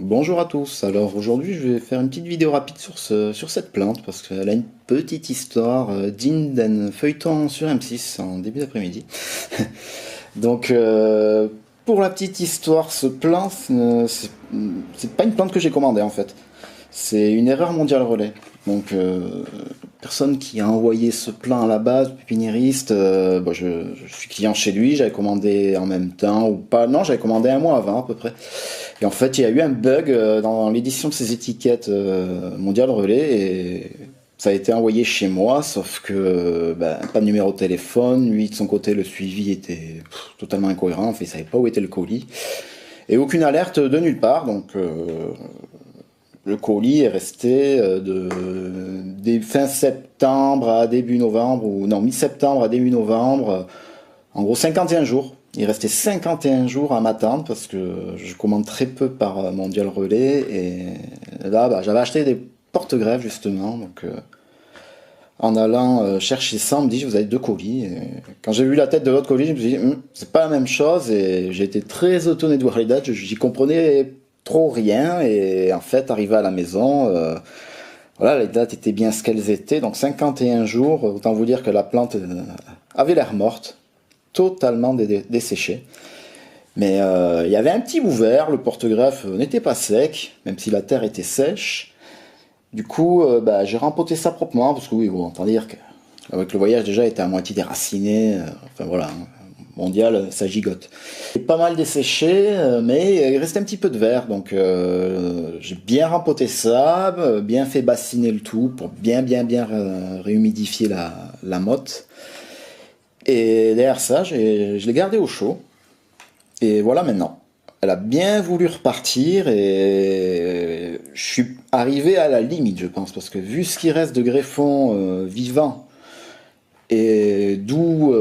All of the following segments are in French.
Bonjour à tous, alors aujourd'hui je vais faire une petite vidéo rapide sur cette plante parce qu'elle a une petite histoire digne d'un feuilleton sur M6 en début d'après-midi. Donc pour la petite histoire, ce plant, c'est pas une plante que j'ai commandée en fait, c'est une erreur mondiale relais. Donc personne qui a envoyé ce plant à la base, pépiniériste, bon, je suis client chez lui, j'avais commandé en même temps ou pas, non j'avais commandé un mois avant à peu près. Et en fait, il y a eu un bug dans l'édition de ces étiquettes mondiales relais et ça a été envoyé chez moi, sauf que pas de numéro de téléphone. Lui, de son côté, le suivi était totalement incohérent. En fait, il savait pas où était le colis. Et aucune alerte de nulle part. Donc, le colis est resté des fin septembre à début novembre, ou non, mi-septembre à début novembre. En gros, 51 jours. Il restait 51 jours à m'attendre parce que je commande très peu par Mondial Relais. Et là, j'avais acheté des porte-greffes justement. Donc, en allant chercher ça, on me dit vous avez deux colis. Et quand j'ai vu la tête de l'autre colis, je me suis dit c'est pas la même chose. Et j'ai été très étonné de voir les dates. J'y comprenais trop rien. Et en fait, arrivé à la maison, voilà, les dates étaient bien ce qu'elles étaient. Donc 51 jours, autant vous dire que la plante avait l'air morte, totalement desséché. Mais il y avait un petit bout vert, le porte-greffe n'était pas sec, même si la terre était sèche. Du coup, j'ai rempoté ça proprement, parce que oui, bon, autant dire qu'avec le voyage déjà, il était à moitié déraciné. Enfin voilà, hein, mondial, ça gigote. C'est pas mal desséché, mais il restait un petit peu de verre, donc j'ai bien rempoté ça, bien fait bassiner le tout pour bien réhumidifier la motte. Et derrière ça, je l'ai gardé au chaud. Et voilà maintenant. Elle a bien voulu repartir et je suis arrivé à la limite, je pense, parce que vu ce qui reste de greffon vivant et d'où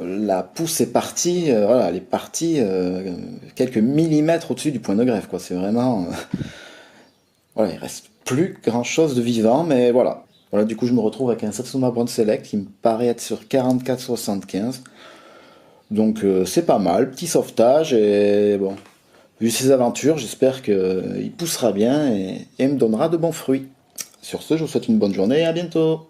la pousse est partie, voilà, elle est partie quelques millimètres au-dessus du point de greffe, quoi. C'est vraiment, voilà, il reste plus grand-chose de vivant, mais voilà. Voilà, du coup, je me retrouve avec un Satsuma Brown Select qui me paraît être sur 44,75. Donc c'est pas mal, petit sauvetage et bon, vu ses aventures, j'espère qu'il poussera bien et me donnera de bons fruits. Sur ce, je vous souhaite une bonne journée et à bientôt.